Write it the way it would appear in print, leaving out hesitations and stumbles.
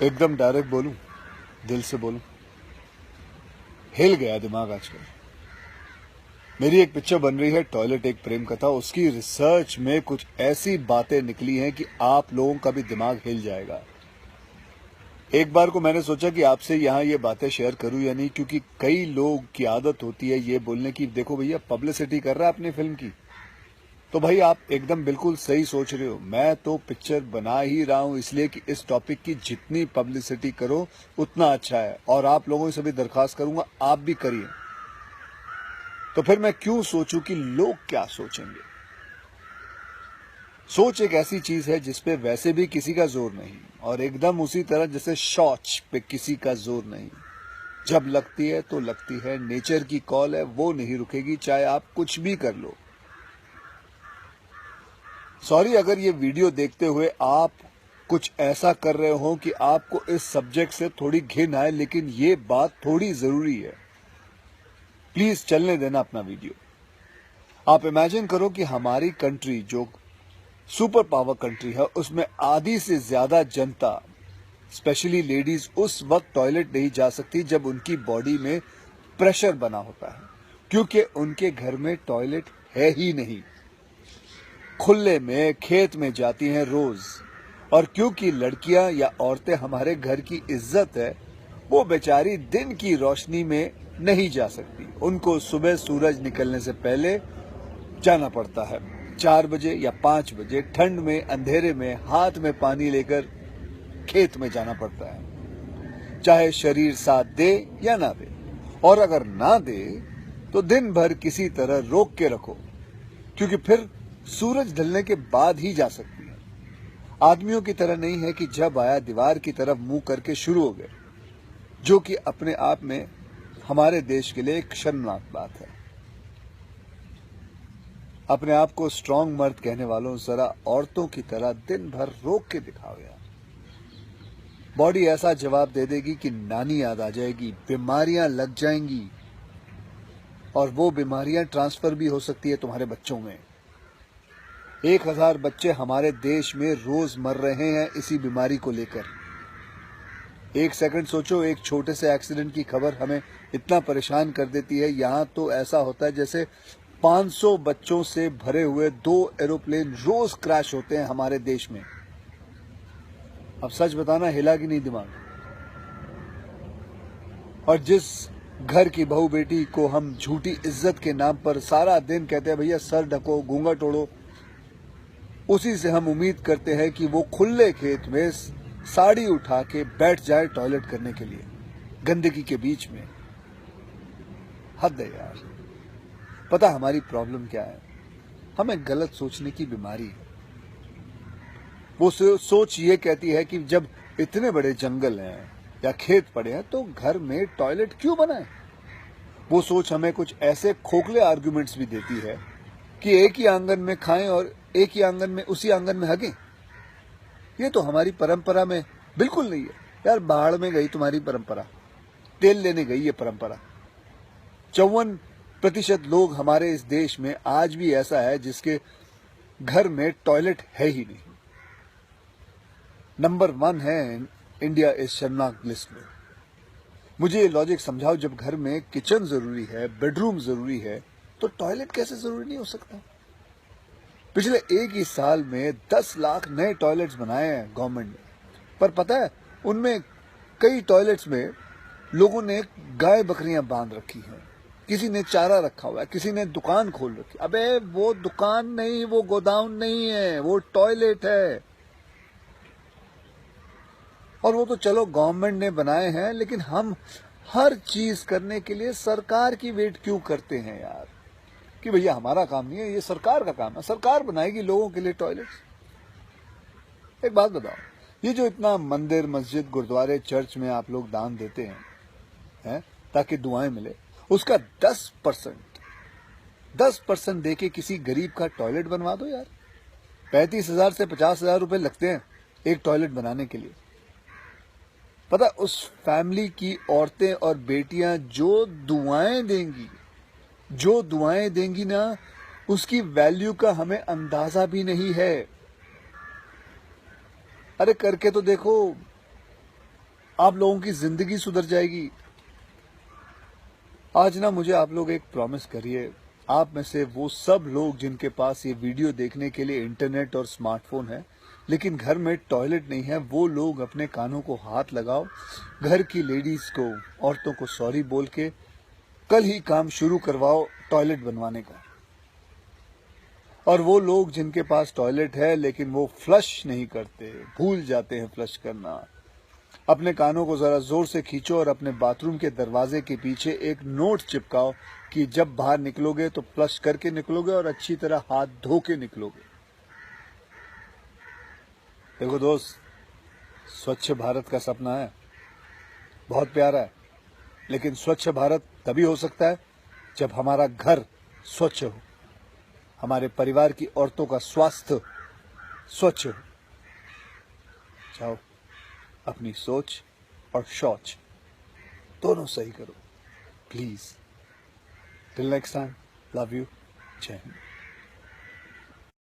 एकदम डायरेक्ट बोलूं, दिल से बोलूं, हिल गया दिमाग आजकल। मेरी एक पिक्चर बन रही है टॉयलेट एक प्रेम कथा। उसकी रिसर्च में कुछ ऐसी बातें निकली हैं कि आप लोगों का भी दिमाग हिल जाएगा। एक बार को मैंने सोचा कि आपसे यहाँ ये बातें शेयर करूं या नहीं, क्योंकि कई लोग की आदत होती है ये बोलने की, देखो भैया पब्लिसिटी कर रहा है अपनी फिल्म की। तो भाई आप एकदम बिल्कुल सही सोच रहे हो। मैं तो पिक्चर बना ही रहा हूं इसलिए कि इस टॉपिक की जितनी पब्लिसिटी करो उतना अच्छा है, और आप लोगों से भी दरखास्त करूंगा आप भी करिए। तो फिर मैं क्यों सोचूं कि लोग क्या सोचेंगे। सोच एक ऐसी चीज है जिसपे वैसे भी किसी का जोर नहीं, और एकदम उसी तरह जैसे शौच पे किसी का जोर नहीं। जब लगती है तो लगती है, नेचर की कॉल है, वो नहीं रुकेगी चाहे आप कुछ भी कर लो। सॉरी अगर ये वीडियो देखते हुए आप कुछ ऐसा कर रहे हो कि आपको इस सब्जेक्ट से थोड़ी घिन आए, लेकिन ये बात थोड़ी जरूरी है। प्लीज चलने देना अपना वीडियो। आप इमेजिन करो कि हमारी कंट्री जो सुपर पावर कंट्री है उसमें आधी से ज्यादा जनता, स्पेशली लेडीज, उस वक्त टॉयलेट नहीं जा सकती जब उनकी बॉडी में प्रेशर बना होता है, क्योंकि उनके घर में टॉयलेट है ही नहीं। खुले में खेत में जाती हैं रोज, और क्योंकि लड़कियां या औरतें हमारे घर की इज्जत है, वो बेचारी दिन की रोशनी में नहीं जा सकती। उनको सुबह सूरज निकलने से पहले जाना पड़ता है, 4 बजे या 5 बजे, ठंड में अंधेरे में हाथ में पानी लेकर खेत में जाना पड़ता है, चाहे शरीर साथ दे या ना दे। और अगर ना दे तो दिन भर किसी तरह रोक के रखो, क्योंकि फिर सूरज ढलने के बाद ही जा सकती है। आदमियों की तरह नहीं है कि जब आया दीवार की तरफ मुंह करके शुरू हो गए, जो कि अपने आप में हमारे देश के लिए एक शर्मनाक बात है। अपने आप को स्ट्रांग मर्द कहने वालों, जरा औरतों की तरह दिन भर रोक के दिखाओ यार। बॉडी ऐसा जवाब दे देगी कि नानी याद आ जाएगी, बीमारियां लग जाएंगी, और वो बीमारियां ट्रांसफर भी हो सकती है तुम्हारे बच्चों में। 1000 बच्चे हमारे देश में रोज मर रहे हैं इसी बीमारी को लेकर। एक सेकंड सोचो, एक छोटे से एक्सीडेंट की खबर हमें इतना परेशान कर देती है। यहां तो ऐसा होता है जैसे 500 बच्चों से भरे हुए 2 एरोप्लेन रोज क्रैश होते हैं हमारे देश में। अब सच बताना, हिला कि नहीं दिमाग। और जिस घर की बहू बेटी को हम झूठी इज्जत के नाम पर सारा दिन कहते हैं भैया सर ढको, घूंघट ओढ़ो, उसी से हम उम्मीद करते हैं कि वो खुले खेत में साड़ी उठा के बैठ जाए टॉयलेट करने के लिए, गंदगी के बीच में। हद है यार। पता हमारी प्रॉब्लम क्या है? हमें गलत सोचने की बीमारी है। वो सोच ये कहती है कि जब इतने बड़े जंगल हैं या खेत पड़े हैं तो घर में टॉयलेट क्यों बनाए। वो सोच हमें कुछ ऐसे खोखले आर्गुमेंट्स भी देती है कि एक ही आंगन में खाएं और एक ही आंगन में, उसी आंगन में हगें। ये तो हमारी परंपरा में बिल्कुल नहीं है यार। बाहर में गई तुम्हारी परंपरा, तेल लेने गई ये परंपरा। 54% लोग हमारे इस देश में आज भी ऐसा है जिसके घर में टॉयलेट है ही नहीं। नंबर 1 है इंडिया इस शर्मनाक लिस्ट में। मुझे ये लॉजिक समझाओ, जब घर में किचन जरूरी है, बेडरूम जरूरी है, तो टॉयलेट कैसे जरूरी नहीं हो सकता। पिछले एक ही साल में 10 लाख नए टॉयलेट्स बनाए हैं गवर्नमेंट ने, पर पता है उनमें कई टॉयलेट्स में लोगों ने गाय बकरियां बांध रखी हैं, किसी ने चारा रखा हुआ है, किसी ने दुकान खोल रखी। अबे वो दुकान नहीं, वो गोदाम नहीं है, वो टॉयलेट है। और वो तो चलो गवर्नमेंट ने बनाए हैं, लेकिन हम हर चीज करने के लिए सरकार की वेट क्यों करते हैं यार, कि भैया हमारा काम नहीं है, ये सरकार का काम है, सरकार बनाएगी लोगों के लिए टॉयलेट्स। एक बात बताओ, ये जो इतना मंदिर, मस्जिद, गुरुद्वारे, चर्च में आप लोग दान देते हैं ताकि दुआएं मिले, उसका 10% देके किसी गरीब का टॉयलेट बनवा दो यार। 35,000 से 50,000 रुपए लगते हैं एक टॉयलेट बनाने के लिए। पता उस फैमिली की औरतें और बेटियां जो दुआएं देंगी ना, उसकी वैल्यू का हमें अंदाजा भी नहीं है। अरे करके तो देखो, आप लोगों की जिंदगी सुधर जाएगी। आज ना मुझे आप लोग एक प्रॉमिस करिए, आप में से वो सब लोग जिनके पास ये वीडियो देखने के लिए इंटरनेट और स्मार्टफोन है लेकिन घर में टॉयलेट नहीं है, वो लोग अपने कानों को हाथ लगाओ, घर की लेडीज को, औरतों को सॉरी बोल के कल ही काम शुरू करवाओ टॉयलेट बनवाने का। और वो लोग जिनके पास टॉयलेट है लेकिन वो फ्लश नहीं करते, भूल जाते हैं फ्लश करना, अपने कानों को जरा जोर से खींचो और अपने बाथरूम के दरवाजे के पीछे एक नोट चिपकाओ कि जब बाहर निकलोगे तो फ्लश करके निकलोगे और अच्छी तरह हाथ धो के निकलोगे। देखो दोस्त, स्वच्छ भारत का सपना है, बहुत प्यारा है, लेकिन स्वच्छ भारत तभी हो सकता है जब हमारा घर स्वच्छ हो, हमारे परिवार की औरतों का स्वास्थ्य स्वच्छ हो। जाओ अपनी सोच और शौच दोनों सही करो please. Till next time, love you, जय हिंद।